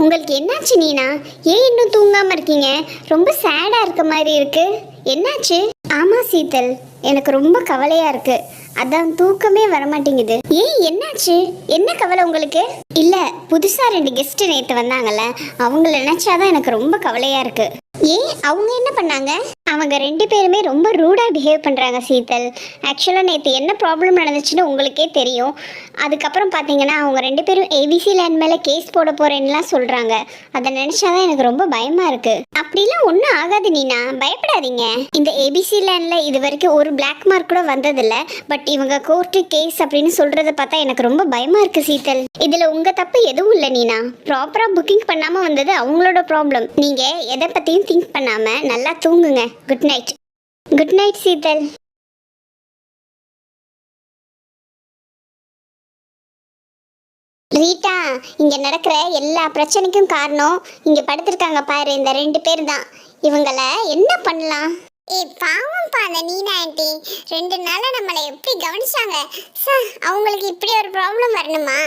உங்களுக்கு என்னாச்சு நீனா? ஏன் இன்னும் தூங்காம இருக்கீங்க? ரொம்ப சேடா இருக்க மாதிரி இருக்கு. என்னாச்சு? ஆமா சீத்தல், எனக்கு ரொம்ப கவலையா இருக்கு. அதான் தூக்கமே வர மாட்டேங்குது. ஏன் என்னாச்சு? என்ன கவலை உங்களுக்கு? இல்ல, புதுசா 2 கெஸ்ட் நேத்து வந்தாங்கல்ல, அவங்கள நினைச்சாதான் எனக்கு ரொம்ப கவலையா இருக்கு. ஏன் அவங்க என்ன பண்ணாங்க? அவங்க 2 பேருமே ரொம்ப ரூடா பிஹேவ் பண்றாங்க சீத்தல். ஆக்சுவலா நேத்து என்ன ப்ராப்ளம் நடந்துச்சுன்னு உங்களுக்கே தெரியும். அதுக்கப்புறம் பாத்தீங்கன்னா அவங்க 2 பேரும் ஏபிசி லேண்ட் மேல கேஸ் போட போறேன்னுலாம் சொல்றாங்க. அதை நினைச்சாதான் எனக்கு ரொம்ப பயமா இருக்கு. அப்படிலாம் ஒன்றும் ஆகாது நீனா, பயப்படாதீங்க. இந்த ஏபிசி லேண்ட்ல இது வரைக்கும் ஒரு பிளாக் மார்க் கூட வந்ததில்ல. பட் இவங்க கோர்ட்டு கேஸ் அப்படின்னு சொல்றத பார்த்தா எனக்கு ரொம்ப பயமா இருக்கு சீத்தல். இதுல உங்க தப்பு எதுவும் இல்லை நீனா. ப்ராப்பரா புக்கிங் பண்ணாம வந்தது அவங்களோட ப்ராப்ளம். நீங்க எதை பத்தியும் திங்க் பண்ணாம நல்லா தூங்குங்க. Good night. Good night Sheetal. Rita, இங்க நடக்கிற எல்லா பிரச்சனைக்கும் காரணம் இங்க படுத்திருக்காங்க பாரு, இந்த 2 பேர் தான். இவங்கள என்ன பண்ணலாம்? பாவம் பாத நீனா ஆண்டி, 2 நாளா நம்மளை எப்படி கவனிச்சாங்க. அவங்களுக்கு இப்படி ஒரு ப்ராப்ளம் வரணுமா?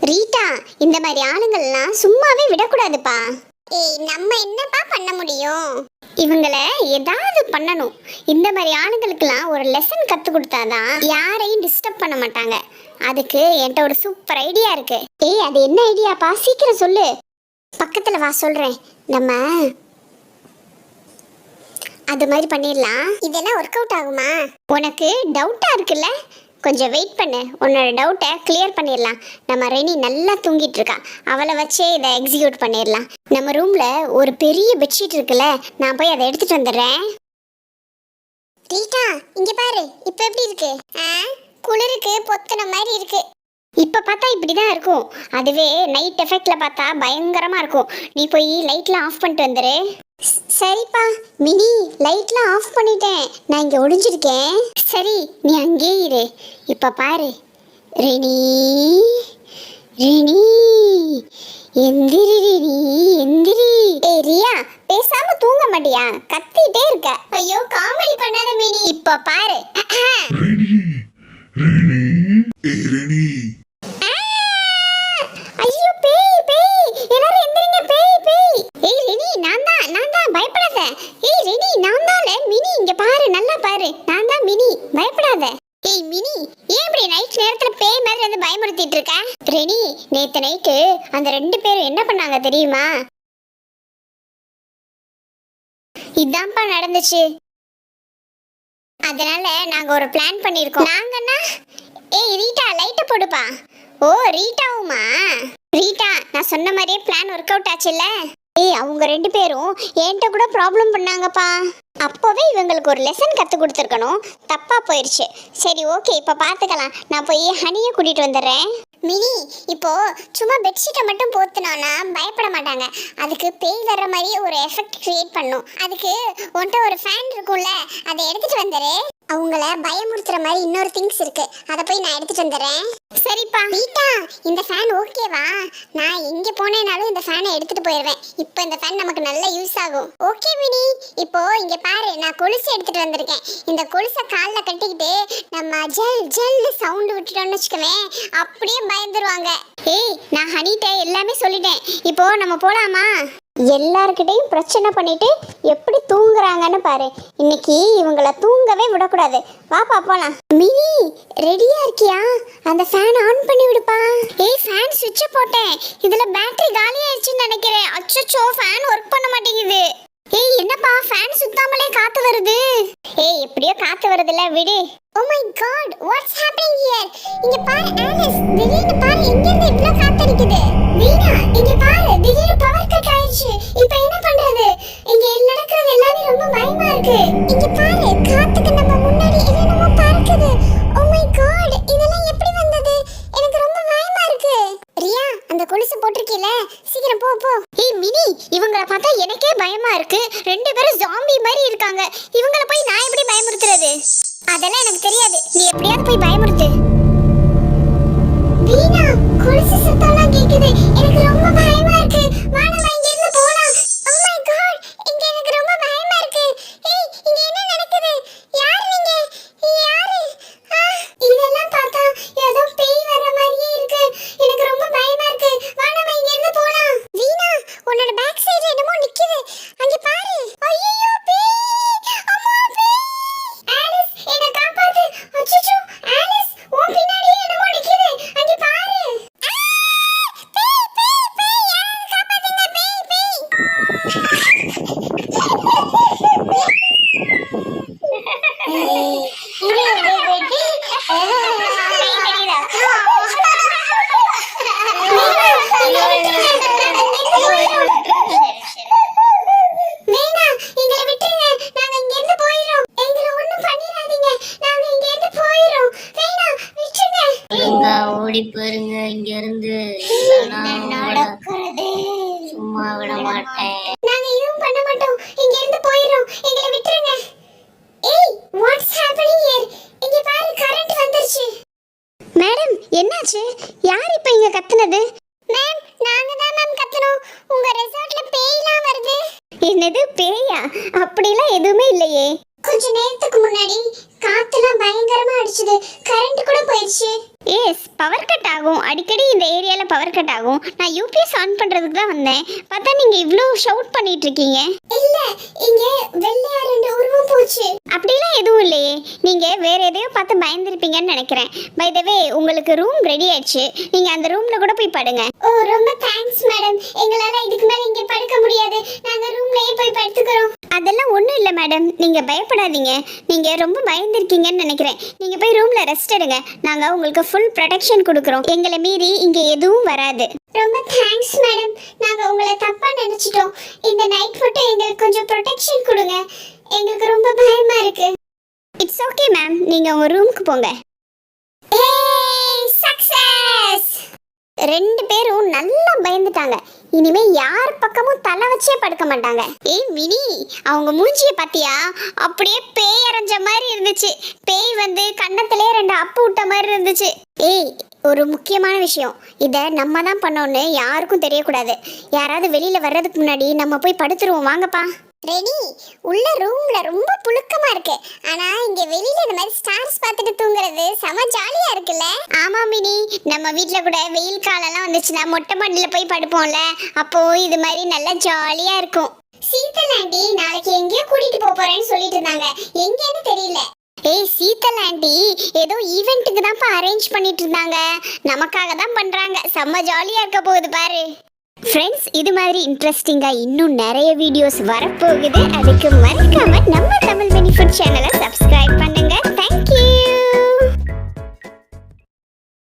ரீட்டா, இந்த மாதிரி ஆளுங்கள்லாம் சும்மாவே விடக்கூடாதுப்பா. நம்ம என்னப்பா பண்ண முடியும்? இவங்கள ஏதாவது பண்ணணும். இந்த மாதிரி ஆளுங்களுக்கெல்லாம் ஒரு லெசன் கத்து கொடுத்தாதான் யாரையும் டிஸ்டர்ப் பண்ண மாட்டாங்க. அதுக்கு என்கிட்ட ஒரு சூப்பர் ஐடியா இருக்கு. அது என்ன ஐடியாப்பா? சீக்கிரம் சொல்லு. பக்கத்துல வா சொல்றேன். நம்ம அது மாதிரி பண்ணிடலாம். இதெல்லாம் ஒர்க் அவுட் ஆகுமா? உனக்கு டவுட்டா இருக்குல்ல, கொஞ்சம் வெயிட் பண்ணு. உன்னோட டவுட்டை கிளியர் பண்ணிடலாம். நம்ம ரெனி நல்லா தூங்கிட்டு இருக்கா, அவளை வச்சே இதை எக்ஸிக்யூட் பண்ணிடலாம். நம்ம ரூம்ல ஒரு பெரிய பெட்ஷீட் இருக்குல்ல, நான் போய் அதை எடுத்துட்டு வந்துடுறேன். ரீட்டா, இங்க பாரு, இப்ப எப்படி இருக்கு? குளிருக்கு பொத்துன மாதிரி இருக்கு. இப்ப பார்த்தா இப்படிதான் இருக்கும். அதுவே நைட் எஃபெக்ட்ல பார்த்தா பயங்கரமா இருக்கும். நீ போய் லைட்லாம் ஆஃப் பண்ணிட்டு வந்துரு. சரிப்பா. மினி, லைட்லாம் ஆஃப் பண்ணிட்டேன், நான் இங்க ஒளிஞ்சிருக்கேன். சரி, நீ அங்கேயே இரு. இப்ப பாரு. ரெனி, ரெனி, எந்திரி ரெனி, எந்திரி. ரியா, பேசாம தூங்க மாட்டியா? கத்திட்டே இருக்க. ஐயோ, காமெடி பண்ணாத மினி. இப்ப பாரு. Rennie, Rennie, Rennie. ஐயோ, பேய் பேய், எல்லாரும் எந்திரிங்க, பேய் பேய். ரெனி, நான் தான், பயப்படாத. ரெனி, நான் தான். மினி, இங்க பாரு, நல்லா பாரு, நான் தான் மினி, பயப்படாத. மினி, ஏன் இப்படி நைட் நேரத்துல பேய் மாதிரி வந்து பயமுறுத்திட்டு இருக்க? ரெனி, நேத்து நைட்டு அந்த 2 பேரும் என்ன பண்ணாங்க தெரியுமா? இதான்ப்பா நடந்துச்சு. அதனால நாங்க ஒரு பிளான் பண்ணிருக்கோம். நாங்கன்னா ரீட்டா, லைட்ட போடுப்பா. ஓ, ரீட்டாவுமா? ரீட்டா, நான் சொன்ன மாதிரியே பிளான் ஒர்க் அவுட் ஆச்சுல்ல. அவங்க 2 பேரும் என்கிட்ட கூட ப்ராப்ளம் பண்ணாங்கப்பா. அப்போவே இவங்களுக்கு ஒரு லெசன் கத்து கொடுத்துருக்கணும். தப்பா போயிடுச்சு. சரி, ஓகே, இப்ப பாத்துக்கலாம். நான் போய் ஹனியை கூட்டிட்டு வந்துடுறேன். மினி, இப்போ சும்மா பெட்ஷீட்டை மட்டும் போத்துனோம்னா பயப்பட மாட்டாங்க. அதுக்கு பேய் வர்ற மாதிரி ஒரு எஃபெக்ட் கிரியேட் பண்ணும். அதுக்கு உன்கிட்ட ஒரு ஃபேன் இருக்கும்ல, அதை எடுத்துட்டு வந்துரு. அவங்கள பயமுறுத்துற மாதிரி இன்னொரு திங்ஸ் இருக்கு, அதை போய் நான் எடுத்துட்டு வந்துடுறேன். சரிப்பா. ரீட்டா, இந்த ஃபேன் ஓகேவா? நான் எங்க போனேனாலும் இந்த ஃபேனை எடுத்துட்டு போயிடுவேன். இப்போ இந்த ஃபேன் நமக்கு நல்ல யூஸ் ஆகும். ஓகே மினி, இப்போ இங்க பாரு, நான் கொலுசு எடுத்துட்டு வந்திருக்கேன். இந்த கொலுசை காலில் கட்டிக்கிட்டு நம்ம ஜல் ஜல்னு சவுண்ட் விட்டுட்டோம்னு வச்சுக்கவேன், அப்படியே பயந்துருவாங்க. நான் ஹனிட்ட எல்லாமே சொல்லிட்டேன். இப்போ நம்ம போலாமா? எல்லார்கிட்டையும் பிரச்சனை பண்ணிட்டு எப்படி தூங்குறாங்கன்னு பாரு. இன்னைக்கு இவங்கள தூங்கவே விடக்கூடாது. வாப்பா போலாம். மினி, ரெடியா இருக்கியா? அந்த ஃபேன் ஆன் பண்ணி விடுப்பா. ஃபேன் சுவிட்சை போட்டேன், இதுல பேட்டரி காலி ஆயிடுச்சுன்னு நினைக்கிறேன். அச்சச்சோ, ஃபேன் ஒர்க் பண்ண மாட்டேங்குது. என்னப்பா, ஃபேன் சுத்தாமலே காத்து வருது. எப்படியோ காத்து வருதுல, விடு. Oh my god, what's happening here? இங்க பாரு ஆலிஸ், திடீர்னு பாரு எங்க இருந்து இவ்ளோ காத்து அடிக்குது. வீணா, இங்க பாரு, திடீர்னு பவர் கட் ஆயிடுச்சு. இப்போ என்ன பண்றது? இங்க நடக்கிறது எல்லாமே ரொம்ப பயமா இருக்கு. இங்க பாரு, காத்துக்கு நம்ம முன்னாடி என்னமோ பறக்குது. Oh my god, இதெல்லாம் எப்படி வந்தது? எனக்கு ரொம்ப பயமா இருக்கு. ரியா, அந்த கொலுசு போட்டுருக்கீல, சீக்கிரம் போ போ. மினி, இவங்கள பார்த்தா எனக்கே பயமா இருக்கு. 2 பேரும் ஜாம்பி மாதிரி இருக்காங்க. இவங்கள போய் நான் எப்படி பயமுறுத்துறது? அதெல்லாம் எனக்கு தெரியாது. நீ எப்படியாவது போய் பயமுறுத்து. வீணா, கொலுசு சத்தம்லாம் கேக்குது. எனக்கு ரொம்ப பயமா இருக்கு. வா, நம்ம இங்க இருந்து போலாம். Oh my god, இங்க எனக்கு ரொம்ப பயமா இருக்கு. இங்க என்ன நடக்குது? யார் நீங்க? யாரு? இதெல்லாம் பார்த்தா ஏதோ பேய் வர மாதிரியே இருக்கு. எனக்கு ரொம்ப பயமா இருக்கு. வா, நம்ம இங்க இருந்து போலாம். வீணா, ஓடி போயிருங்க இங்க இருந்து, இல்லைன்னா நடக்கிறது சும்மா விட மாட்டேன். நாங்க எதுவும் பண்ண மாட்டோம், இங்க இருந்து போயிரோம், எங்களை விட்டுருங்க. ஏய் வாட்ஸ் ஹேப்பனிங் ஹியர்? இங்க பாரு கரண்ட் வந்துருச்சு. மேடம் என்னாச்சு? யார் இப்ப இங்க கத்துனது? மேம் நாங்க தான் மேம் கத்துனோம். உங்க ரெசார்ட்ல பேய்லாம் வருது. என்னது பேயா? அப்படிலாம் எதுவுமே இல்லையே. கொஞ்ச நேரத்துக்கு முன்னாடி காத்துலாம் பயங்கரமா அடிச்சது, கரண்ட் கூட போயிடுச்சு. எஸ் பவர் கட் ஆகும், அடிக்கடி இந்த ஏரியால பவர் கட் ஆகும். நான் யூபிஎஸ் ஆன் பண்றதுக்கு தான் வந்தேன். பார்த்தா நீங்க இவ்ளோ ஷவுட் பண்ணிட்டு இருக்கீங்க. இல்ல இங்க வெள்ளையா ரெண்டு உருவம் போச்சு. அப்படிலாம் எதுவும் இல்லையே, நீங்க வேற எதையோ பார்த்து பயந்துருப்பீங்கன்னு நினைக்கிறேன். பை த வே உங்களுக்கு ரூம் ரெடி ஆயிடுச்சு, நீங்க அந்த ரூம்ல கூட போய் படுங்க. ஓ ரொம்ப தேங்க்ஸ் மேடம், எங்களால இதுக்கு மேல இங்க படுக்க முடியாது, நாங்க ரூம்லயே போய் படுத்துக்கிறோம். அதெல்லாம் ஒண்ணும் இல்ல மேடம், நீங்க பயப்படாதீங்க. நீங்க ரொம்ப பயந்துருக்கீங்கன்னு நினைக்கிறேன். நீங்க போய் ரூம்ல ரெஸ்ட் எடுங்க, நாங்க உங்களுக்கு ஃபுல் ப்ரொடெக்ஷன் கொடுக்குறோம். எங்களை மீறி இங்க எதுவும் வராது. ரொம்ப தேங்க்ஸ் மேடம், நாங்க உங்களை தப்பா நினைச்சிட்டோம். இந்த நைட் மட்டும் எங்களுக்கு கொஞ்சம் ப்ரொடெக்ஷன் கொடுங்க, எங்களுக்கு ரொம்ப பயமா இருக்கு. இட்ஸ் ஓகே மேம், நீங்க உங்க ரூமுக்கு போங்க. சக்சஸ்! ரெண்டு பேரும் நல்லா பயந்துட்டாங்க. இனிமே யார் பக்கமும் தலை வச்சே படுக்க மாட்டாங்க. ஏய் மினி, அவங்க மூஞ்சிய பாத்தியா? அப்படியே பேய் அரைஞ்ச மாதிரி இருந்துச்சு. பேய் வந்து கண்ணத்திலே ரெண்டு அப்பு விட்ட மாதிரி இருந்துச்சு. ஏய் ஒரு முக்கியமான விஷயம், இதை நம்ம தான் பண்ணோன்னு யாருக்கும் தெரியக்கூடாது. யாராவது வெளியில வர்றதுக்கு முன்னாடி நம்ம போய் படுத்துருவோம். வாங்கப்பா. ரெடி? உள்ள ரூம்ல ரொம்ப புழுக்கமா இருக்கு, ஆனா இங்க வெளியில இந்த மாதிரி ஸ்டார்ஸ் பார்த்துட்டு தூங்குறது செம ஜாலியா இருக்குல்ல? ஆமா மினி, நம்ம வீட்ல கூட வெயில் காலம்லாம் வந்துச்சுன்னா மொட்டை மாடியில போய் படுப்போம்ல, அப்போ இது மாதிரி நல்லா ஜாலியா இருக்கும். சீதல் ஆண்டி நாளைக்கு எங்கேயோ கூட்டிட்டு போறேன்னு சொல்லிட்டு இருந்தாங்க, எங்கன்னு தெரியல. ஏய் சீதல் ஆண்டி ஏதோ ஈவென்ட்டுக்கு தான்ப்பா அரேஞ்ச் பண்ணிட்டு இருந்தாங்க, நமக்காக தான் பண்றாங்க. செம்ம ஜாலியா இருக்க போகுது பாரு. ஃப்ரெண்ட்ஸ், இது மாதிரி இன்ட்ரெஸ்டிங்காக இன்னும் நிறைய வீடியோஸ் வரப்போகுது. அதுக்கு மறக்காம நம்ம தமிழ் பெனிஃபிட் சேனலை சப்ஸ்கிரைப்